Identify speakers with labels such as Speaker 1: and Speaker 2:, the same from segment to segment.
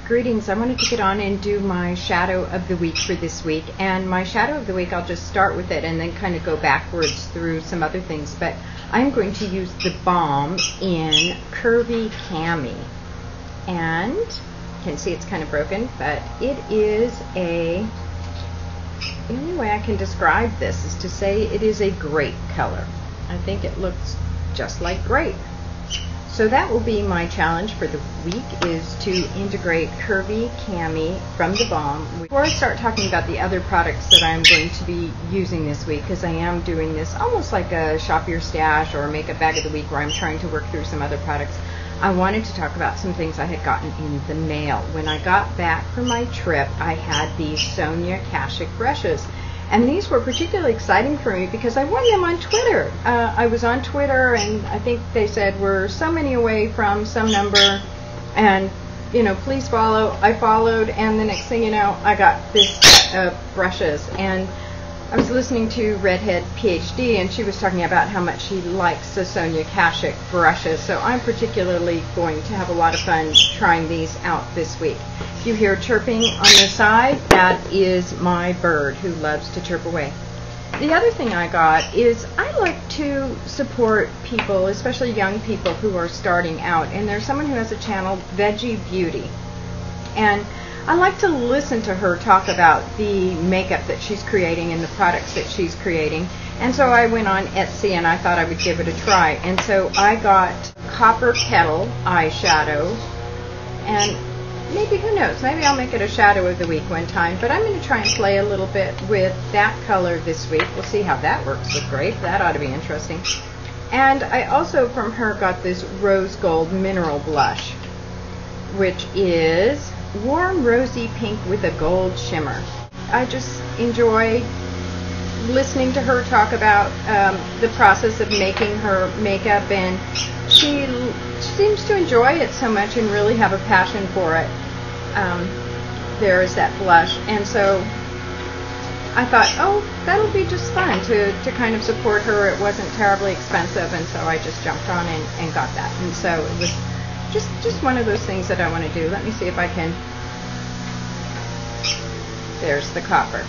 Speaker 1: Greetings. I wanted to get on and do my shadow of the week for this week. And my shadow of the week, I'll just start with it and then kind of go backwards through some other things. But I'm going to use the Balm in Curvy Cami. And you can see it's kind of broken, but it is the only way I can describe this is to say it is a grape color. I think it looks just like grape. So that will be my challenge for the week, is to integrate Curvy Cami from the Balm. Before I start talking about the other products that I'm going to be using this week, because I am doing this almost like a shop your stash or a makeup bag of the week where I'm trying to work through some other products, I wanted to talk about some things I had gotten in the mail. When I got back from my trip, I had these Sonia Kashuk brushes. And these were particularly exciting for me because I won them on Twitter. I was on Twitter, and I think they said we're so many away from some number, and please follow. I followed, and the next thing you know, I got this set of brushes. And I was listening to Redhead PhD, and she was talking about how much she likes the Sonia Kashuk brushes. So I'm particularly going to have a lot of fun trying these out this week. If you hear chirping on the side, that is my bird who loves to chirp away. The other thing I got is I like to support people, especially young people who are starting out. And there's someone who has a channel, Veggie Beauty. And I like to listen to her talk about the makeup that she's creating and the products that she's creating. And so I went on Etsy and I thought I would give it a try. And so I got Copper Kettle eyeshadow, and maybe, who knows, maybe I'll make it a shadow of the week one time, but I'm going to try and play a little bit with that color this week. We'll see how that works with grape. That ought to be interesting. And I also from her got this Rose Gold Mineral Blush, which is warm rosy pink with a gold shimmer. I just enjoy listening to her talk about the process of making her makeup, and she seems to enjoy it so much and really have a passion for it. There is that blush, and so I thought, oh, that'll be just fun to kind of support her. It wasn't terribly expensive, and so I just jumped on and got that. And so it was just one of those things that I want to do. Let me see if I can. There's the copper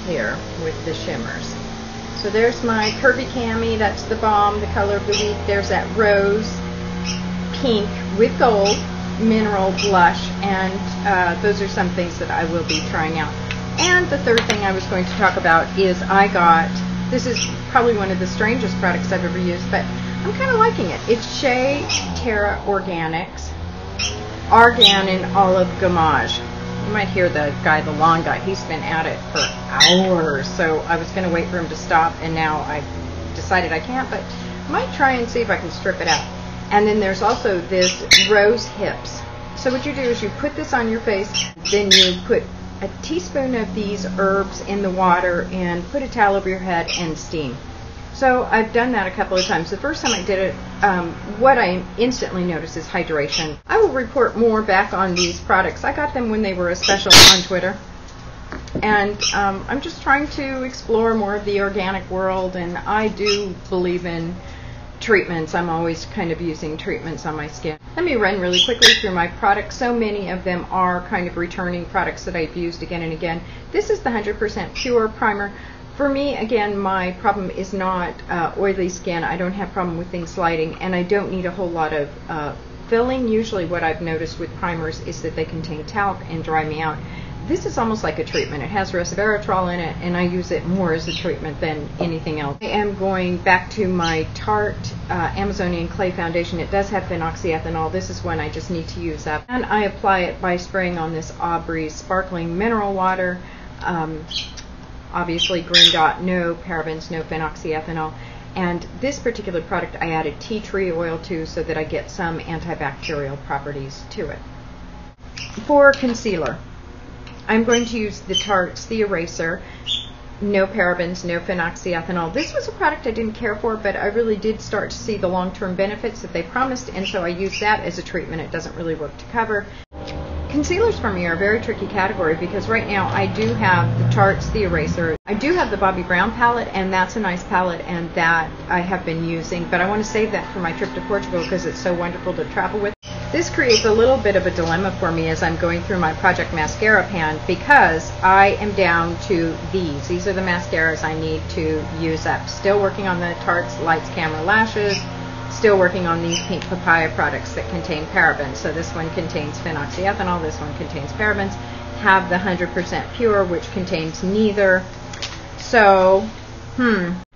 Speaker 1: here with the shimmers. So there's my Curvy Cami. That's the Balm, the color of the week. There's that rose pink with gold mineral blush, and those are some things that I will be trying out. And the third thing I was going to talk about is I got, this is probably one of the strangest products I've ever used, but I'm kind of liking it. It's Shea Terra Organics Argan and Olive Gommage. You might hear the guy, the long guy. He's been at it for hours, so I was going to wait for him to stop, and now I decided I can't, but I might try and see if I can strip it out. And then there's also this Rose Hips. So what you do is you put this on your face, then you put a teaspoon of these herbs in the water and put a towel over your head and steam. So I've done that a couple of times. The first time I did it, what I instantly noticed is hydration. I will report more back on these products. I got them when they were a special on Twitter. And I'm just trying to explore more of the organic world, and I do believe in treatments. I'm always kind of using treatments on my skin. Let me run really quickly through my products. So many of them are kind of returning products that I've used again and again. This is the 100% Pure Primer. For me, again, my problem is not oily skin. I don't have a problem with things sliding, and I don't need a whole lot of filling. Usually what I've noticed with primers is that they contain talc and dry me out. This is almost like a treatment. It has resveratrol in it, and I use it more as a treatment than anything else. I am going back to my Tarte Amazonian Clay Foundation. It does have phenoxyethanol. This is one I just need to use up. And I apply it by spraying on this Aubrey sparkling mineral water. Obviously green dot, no parabens, no phenoxyethanol. And this particular product I added tea tree oil to so that I get some antibacterial properties to it. For concealer, I'm going to use the Tarte's The Eraser. No parabens, no phenoxyethanol. This was a product I didn't care for, but I really did start to see the long-term benefits that they promised, and so I used that as a treatment. It doesn't really work to cover. Concealers for me are a very tricky category because right now I do have the Tarte's The Eraser. I do have the Bobbi Brown palette, and that's a nice palette, and that I have been using, but I want to save that for my trip to Portugal because it's so wonderful to travel with. This creates a little bit of a dilemma for me as I'm going through my project mascara pan, because I am down to these. These are the mascaras I need to use up. Still working on the Tarte's Lights Camera Lashes. Still working on these pink papaya products that contain parabens. So this one contains phenoxyethanol, this one contains parabens. Have the 100% pure, which contains neither. So,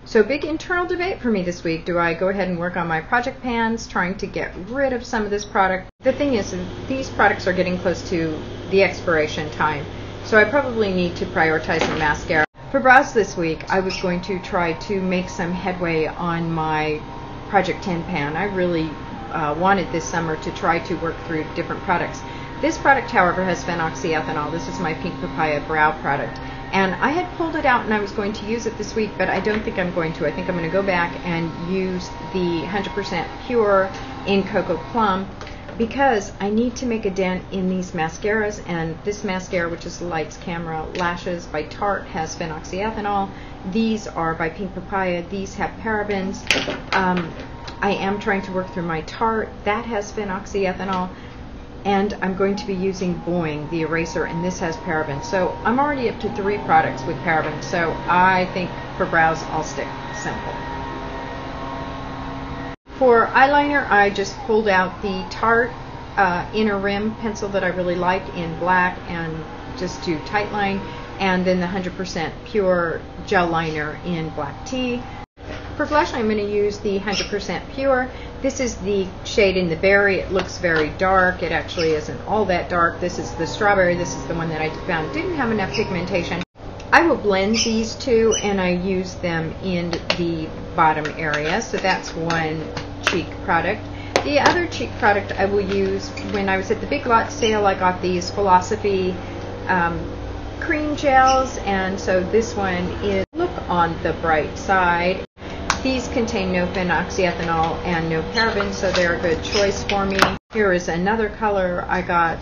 Speaker 1: So big internal debate for me this week. Do I go ahead and work on my project pans, trying to get rid of some of this product? The thing is, these products are getting close to the expiration time, so I probably need to prioritize the mascara. For brows this week, I was going to try to make some headway on my Project 10 pan. I really wanted this summer to try to work through different products. This product, however, has phenoxyethanol. This is my pink papaya brow product. And I had pulled it out and I was going to use it this week, but I don't think I'm going to. I think I'm going to go back and use the 100% pure in Cocoa Plum, because I need to make a dent in these mascaras. And this mascara, which is the Lights Camera Lashes by Tarte, has phenoxyethanol. These are by Pink Papaya. These have parabens. I am trying to work through my Tarte. That has phenoxyethanol. And I'm going to be using Boing, the eraser, and this has parabens. So I'm already up to 3 products with parabens. So I think for brows, I'll stick simple. For eyeliner, I just pulled out the Tarte Inner Rim pencil that I really like in black, and just to tightline, and then the 100% pure gel liner in black tea. For blush, I'm going to use the 100% pure. This is the shade in the berry. It looks very dark. It actually isn't all that dark. This is the strawberry. This is the one that I found didn't have enough pigmentation. I will blend these two, and I use them in the bottom area. So that's one cheek product. The other cheek product I will use, when I was at the Big Lots sale, I got these Philosophy cream gels, and so this one is Look on the Bright Side. These contain no phenoxyethanol and no parabens, so they're a good choice for me. Here is another color I got,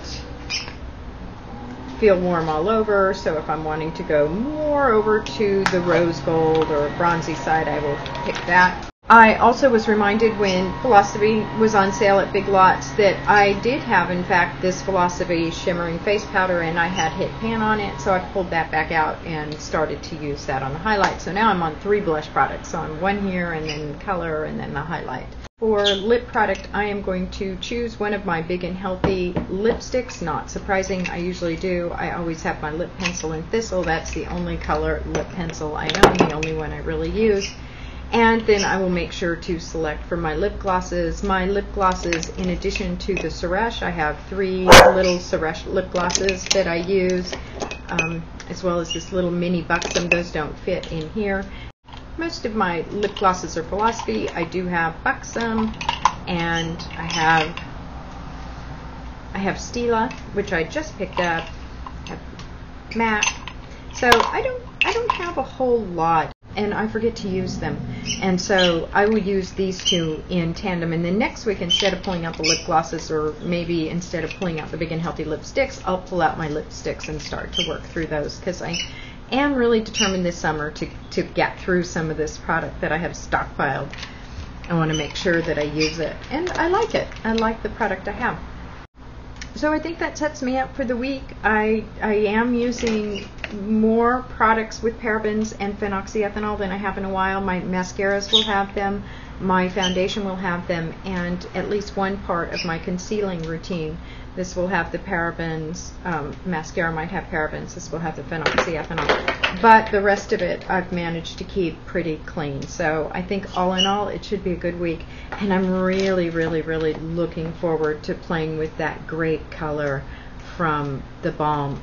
Speaker 1: Feel Warm All Over, so if I'm wanting to go more over to the rose gold or bronzy side, I will pick that. I also was reminded when Philosophy was on sale at Big Lots that I did have, in fact, this Philosophy shimmering face powder, and I had hit pan on it, so I pulled that back out and started to use that on the highlight. So now I'm on 3 blush products. So I'm one here, and then color, and then the highlight. For lip product, I am going to choose one of my Big and Healthy lipsticks. Not surprising, I usually do. I always have my lip pencil in Thistle. That's the only color lip pencil I own, the only one I really use. And then I will make sure to select for my lip glosses. My lip glosses, in addition to the Suresh, I have 3 little Suresh lip glosses that I use, as well as this little mini Buxom. Those don't fit in here. Most of my lip glosses are Philosophy. I do have Buxom, and I have Stila, which I just picked up. I have MAC. So I don't have a whole lot, and I forget to use them. And so I will use these two in tandem. And then next week, instead of pulling out the lip glosses, or maybe instead of pulling out the Big and Healthy lipsticks, I'll pull out my lipsticks and start to work through those, because I am really determined this summer to get through some of this product that I have stockpiled. I want to make sure that I use it. And I like it. I like the product I have. So I think that sets me up for the week. I am using more products with parabens and phenoxyethanol than I have in a while. My mascaras will have them, my foundation will have them, and at least one part of my concealing routine. This will have the parabens, mascara might have parabens, this will have the phenoxyethanol. But the rest of it I've managed to keep pretty clean. So I think all in all it should be a good week. And I'm really, really, really looking forward to playing with that great color from TheBalm.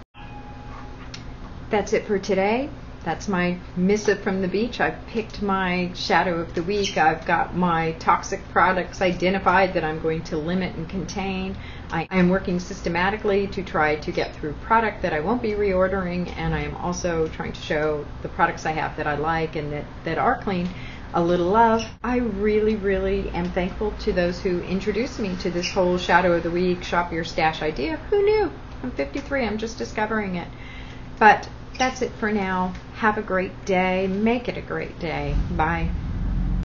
Speaker 1: That's it for today. That's my missive from the beach. I've picked my shadow of the week. I've got my toxic products identified that I'm going to limit and contain. I am working systematically to try to get through product that I won't be reordering, and I am also trying to show the products I have that I like and that are clean a little love. I really, really am thankful to those who introduced me to this whole shadow of the week, shop your stash idea. Who knew? I'm 53. I'm just discovering it. But that's it for now. Have a great day. Make it a great day. Bye.